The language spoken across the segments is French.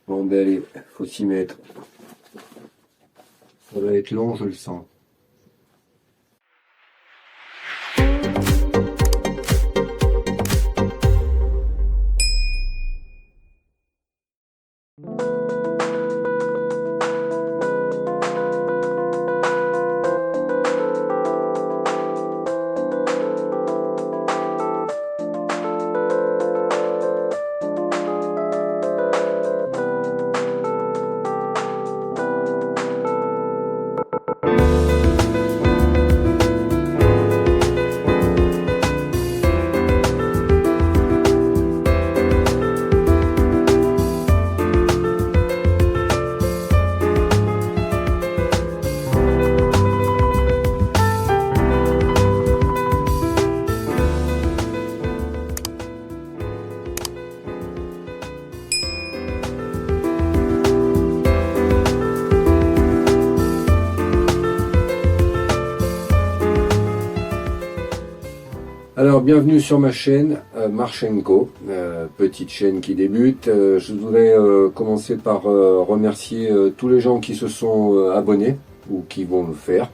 Bon ben allez, faut s'y mettre. Ça va être long, je le sens. Alors bienvenue sur ma chaîne Marchenko, petite chaîne qui débute. Je voudrais commencer par remercier tous les gens qui se sont abonnés ou qui vont le faire.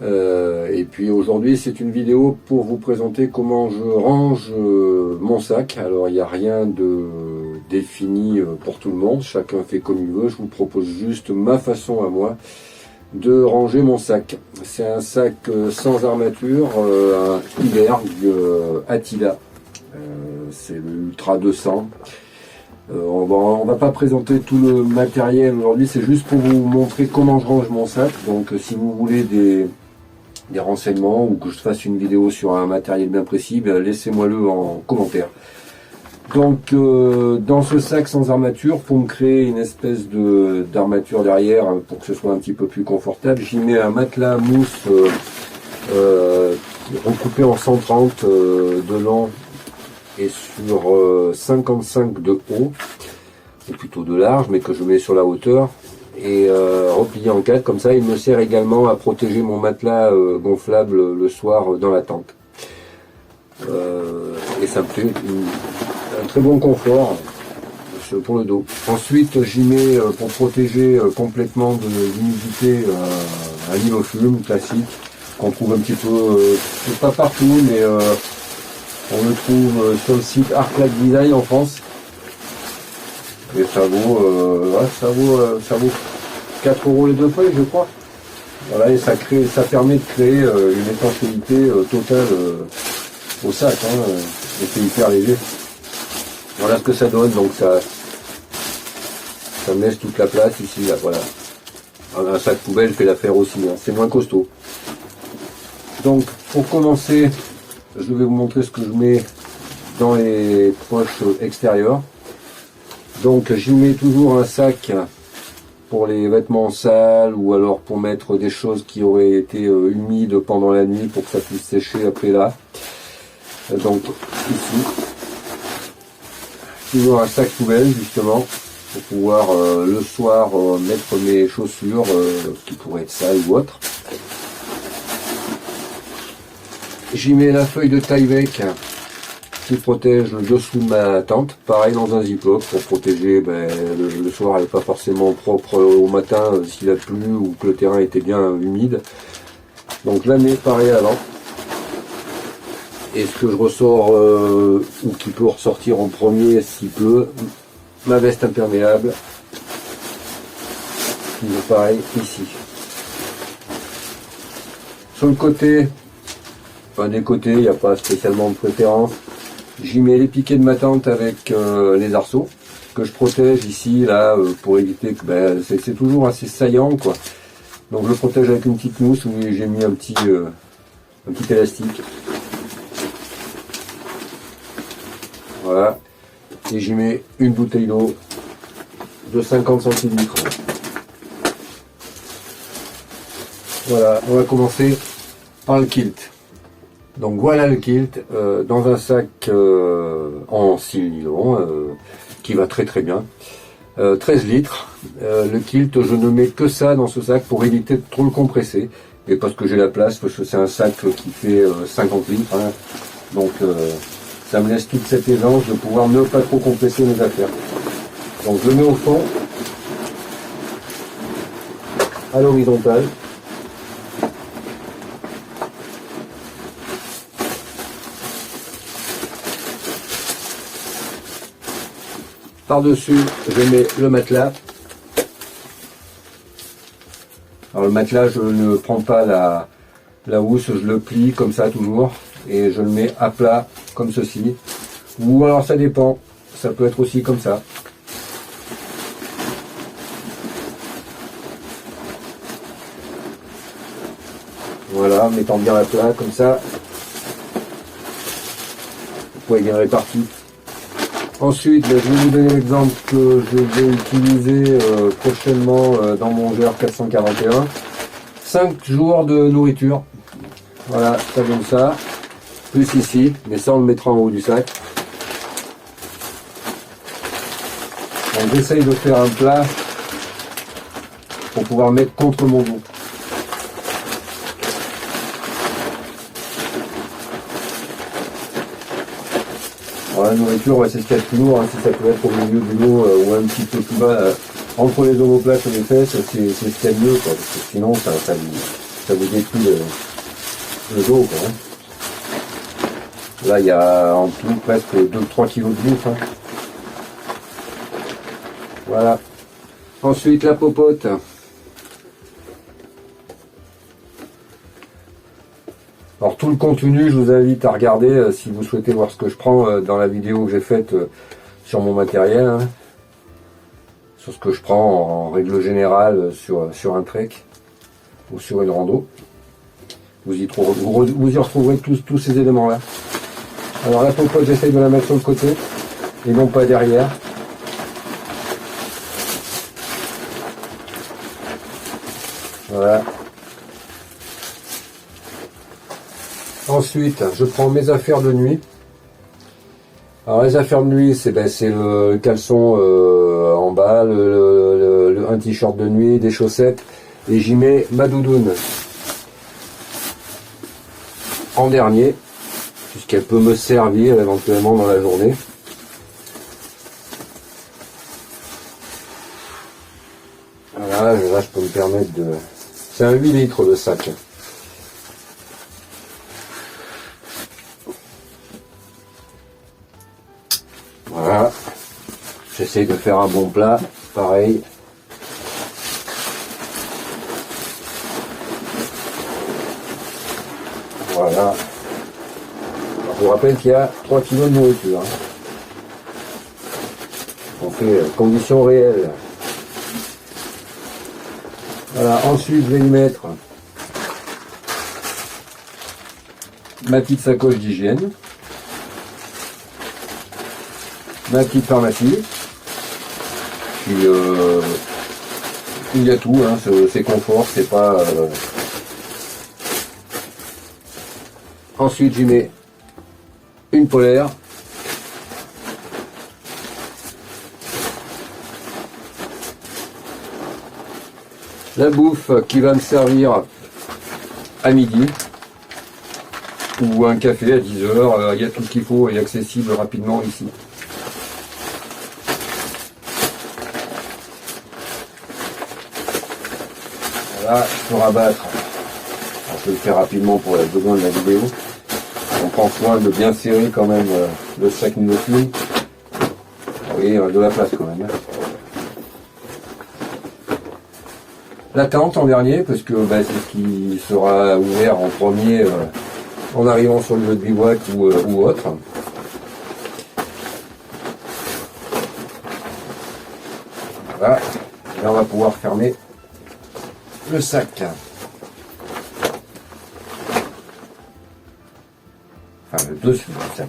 Et puis aujourd'hui c'est une vidéo pour vous présenter comment je range mon sac. Alors il n'y a rien de défini pour tout le monde, chacun fait comme il veut. Je vous propose juste ma façon à moi de ranger mon sac. C'est un sac sans armature, un Iberg Attila. C'est le Ultra 200. On va pas présenter tout le matériel aujourd'hui, c'est juste pour vous montrer comment je range mon sac. Donc si vous voulez des renseignements ou que je fasse une vidéo sur un matériel bien précis, laissez-moi-le en commentaire. Donc dans ce sac sans armature, pour me créer une espèce d'armature derrière pour que ce soit un petit peu plus confortable, j'y mets un matelas mousse recoupé en 130 de long et sur 55 de haut, ou plutôt de large, mais que je mets sur la hauteur et replié en 4, comme ça il me sert également à protéger mon matelas gonflable le soir dans la tente. Et ça me fait un très bon confort pour le dos. Ensuite j'y mets pour protéger complètement de l'humidité un linofume classique qu'on trouve un petit peu, pas partout, mais on le trouve sur le site Arclac Design en France. Et ça vaut 4 € les deux feuilles, je crois. Voilà, et ça permet de créer une étanchéité totale au sac, et c'est hyper léger. Voilà ce que ça donne, donc ça me laisse toute la place ici, là, voilà. Alors, un sac poubelle fait l'affaire aussi, c'est moins costaud. Donc pour commencer, je vais vous montrer ce que je mets dans les poches extérieures. Donc j'y mets toujours un sac pour les vêtements sales ou alors pour mettre des choses qui auraient été humides pendant la nuit pour que ça puisse sécher après là. Donc ici, toujours un sac poubelle justement pour pouvoir le soir mettre mes chaussures qui pourraient être sales ou autres. J'y mets la feuille de Tyvek qui protège le dessous de ma tente, pareil dans un ziploc pour protéger, le soir elle n'est pas forcément propre au matin s'il a plu ou que le terrain était bien humide. Donc je la mets pareil avant. Et ce que je ressors, ou qui peut ressortir en premier s'il pleut, ma veste imperméable, qui est pareil ici. Sur le côté, des côtés, il n'y a pas spécialement de préférence. J'y mets les piquets de ma tente avec les arceaux que je protège ici, là, pour éviter que c'est toujours assez saillant, quoi. Donc je le protège avec une petite mousse où j'ai mis un petit élastique. Voilà. Et j'y mets une bouteille d'eau de 50 centilitres. Voilà, on va commencer par le kilt. Donc voilà le kilt dans un sac en style nylon qui va très très bien. 13 litres. Le kilt, je ne mets que ça dans ce sac pour éviter de trop le compresser. Et parce que j'ai la place, parce que c'est un sac qui fait 50 litres. Donc ça me laisse toute cette aisance de pouvoir ne pas trop compresser mes affaires. Donc je le mets au fond, à l'horizontale. Par-dessus, je mets le matelas. Alors le matelas, je ne prends pas la housse, je le plie comme ça toujours. Et je le mets à plat, comme ceci. Ou alors ça dépend, ça peut être aussi comme ça. Voilà, en mettant bien à plat, comme ça. Vous pouvez bien répartir. Ensuite, je vais vous donner l'exemple que je vais utiliser prochainement dans mon GR 441. 5 jours de nourriture. Voilà, ça donne ça. Plus ici, mais ça on le mettra en haut du sac. Donc j'essaye de faire un plat pour pouvoir mettre contre mon dos. Alors la nourriture, ouais, c'est ce qu'il y a de plus lourd, hein, si ça peut être au milieu du dos ou un petit peu plus bas, entre les omoplates et les fesses, c'est ce qu'il y a de mieux, quoi, parce que sinon ça vous détruit le dos, quoi, hein. Là il y a en tout presque 2-3 kg de bouffe, hein. Voilà. Ensuite la popote. Alors tout le contenu, je vous invite à regarder si vous souhaitez voir ce que je prends dans la vidéo que j'ai faite sur mon matériel, hein, sur ce que je prends en règle générale sur un trek ou sur une rando. Vous y retrouverez tous ces éléments-là. Alors la popote, j'essaye de la mettre sur le côté et non pas derrière. Voilà. Ensuite, je prends mes affaires de nuit. Alors les affaires de nuit, c'est le caleçon en bas, un t-shirt de nuit, des chaussettes, et j'y mets ma doudoune en dernier, puisqu'elle peut me servir éventuellement dans la journée. Voilà, là je peux me permettre de... C'est un 8 litres de sac. Voilà, j'essaie de faire un bon plat, pareil. Voilà. Je vous rappelle qu'il y a 3 kg de nourriture. On fait conditions réelles. Voilà, ensuite je vais y mettre ma petite sacoche d'hygiène. Ma petite pharmacie, puis il y a tout, hein, c'est confort, c'est pas... Ensuite j'y mets une polaire, la bouffe qui va me servir à midi, ou un café à 10 h, il y a tout ce qu'il faut et accessible rapidement ici. Là, je peux rabattre, je vais le faire rapidement pour les besoins de la vidéo. On prend soin de bien serrer quand même le sac Ninofil. Oui, il reste de la place quand même. La tente en dernier, parce que c'est ce qui sera ouvert en premier en arrivant sur le lieu de bivouac ou autre. Voilà, et là on va pouvoir fermer le sac. Enfin, le dessus du sac.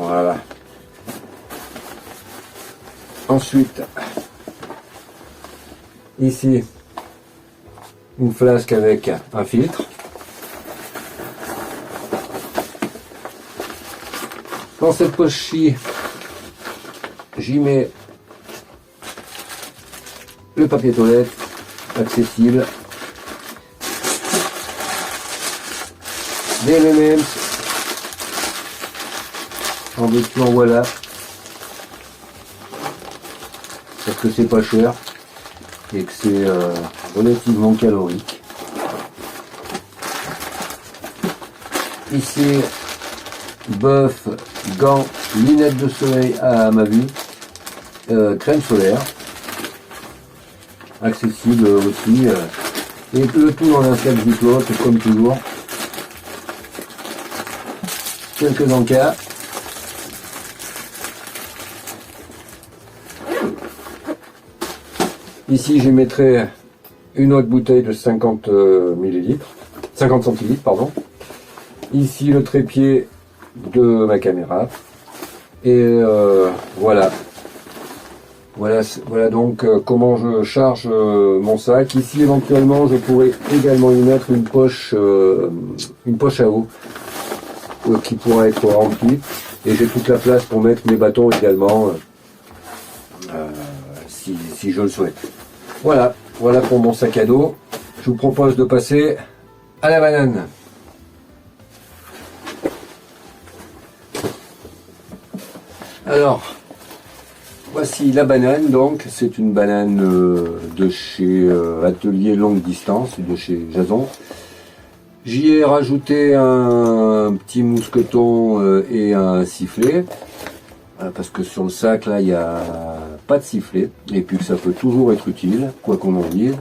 Voilà. Ensuite, Ici, une flasque avec un filtre. Dans cette poche-ci, j'y mets le papier toilette accessible, des M&M's en petit, en voilà, parce que c'est pas cher et que c'est relativement calorique. Ici, bœuf, gants, lunettes de soleil à ma vue, crème solaire, accessible aussi, et le tout dans un sac Ziploc comme toujours. Quelques encas. Ici, je mettrai une autre bouteille de 50 millilitres, 50 centilitres, pardon. Ici, le trépied de ma caméra. Et voilà. Voilà donc comment je charge mon sac. Ici, éventuellement, je pourrais également y mettre une poche à eau qui pourra être remplie. Et j'ai toute la place pour mettre mes bâtons également, si je le souhaite. Voilà pour mon sac à dos. Je vous propose de passer à la banane. Alors, voici la banane. Donc, c'est une banane de chez Atelier Longue Distance, de chez Jason. J'y ai rajouté un petit mousqueton et un sifflet. Parce que sur le sac, là, il n'y a pas de sifflet. Et puis que ça peut toujours être utile, quoi qu'on en dise.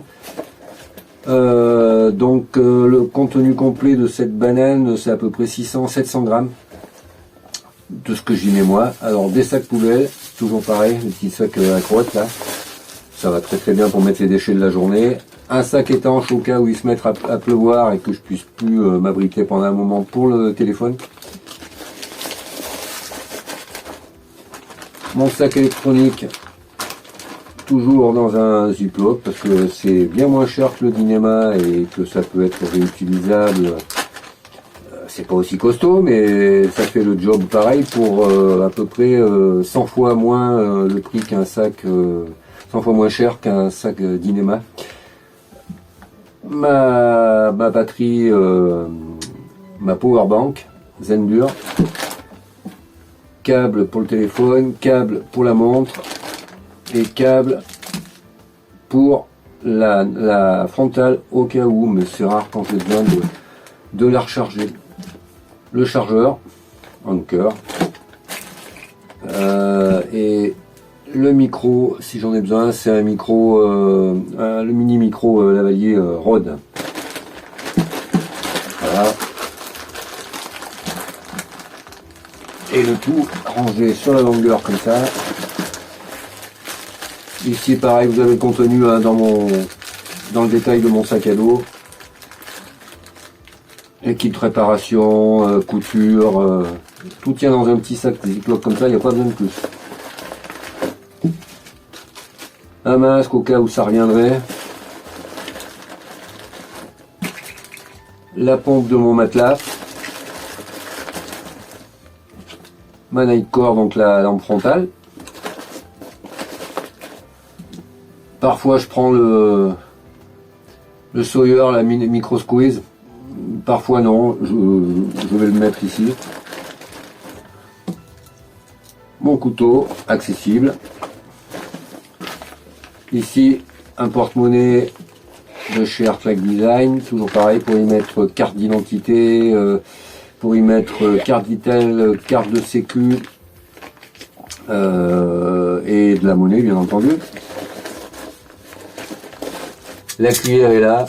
Donc, le contenu complet de cette banane, c'est à peu près 600-700 grammes. De ce que j'y mets moi. Alors, des sacs poubelles, toujours pareil, les petits sacs à crotte, là. Ça va très très bien pour mettre les déchets de la journée. Un sac étanche au cas où il se mette à pleuvoir et que je puisse plus m'abriter pendant un moment pour le téléphone. Mon sac électronique, toujours dans un Ziploc, parce que c'est bien moins cher que le Dyneema et que ça peut être réutilisable. C'est pas aussi costaud, mais ça fait le job pareil pour à peu près 100 fois moins le prix qu'un sac, 100 fois moins cher qu'un sac Dyneema. Ma batterie, ma powerbank Zendur. Câble pour le téléphone, câble pour la montre et câble pour la frontale au cas où, mais c'est rare quand j'ai besoin de la recharger. Le chargeur Anker et le micro, si j'en ai besoin, c'est un micro, le mini micro lavalier Rode. Voilà. Et le tout rangé sur la longueur comme ça. Ici pareil, vous avez le contenu hein, dans le détail de mon sac à dos. Équipe de réparation, couture, tout tient dans un petit sac Ziploc comme ça, il n'y a pas besoin de plus. Un masque au cas où ça reviendrait. La pompe de mon matelas. Ma Nightcore, donc la lampe frontale. Parfois je prends le Sawyer, la micro squeeze. Parfois non, je vais le mettre ici. Mon couteau accessible. Ici un porte-monnaie de chez Artlac Design, toujours pareil pour y mettre carte d'identité, pour y mettre carte vitale, carte de sécu et de la monnaie bien entendu. La cuillère est là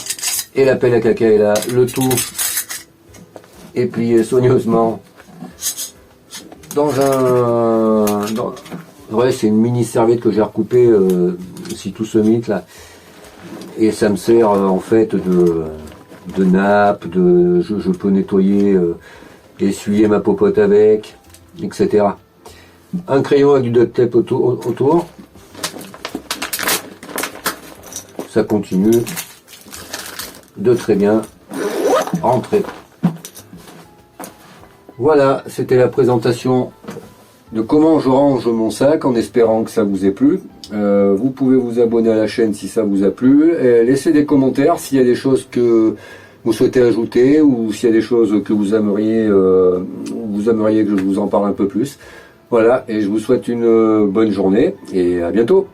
et la pelle à caca est là. Le tout est plié soigneusement dans ouais, c'est une mini serviette que j'ai recoupée si tout ce mythe là. Et ça me sert en fait de nappe, je peux nettoyer, essuyer ma popote avec, etc. Un crayon avec du duct tape autour. ça continue de très bien rentrer. Voilà, c'était la présentation de comment je range mon sac, en espérant que ça vous ait plu. Vous pouvez vous abonner à la chaîne si ça vous a plu, et laissez des commentaires s'il y a des choses que vous souhaitez ajouter, ou s'il y a des choses que vous aimeriez que je vous en parle un peu plus. Voilà, et je vous souhaite une bonne journée, et à bientôt.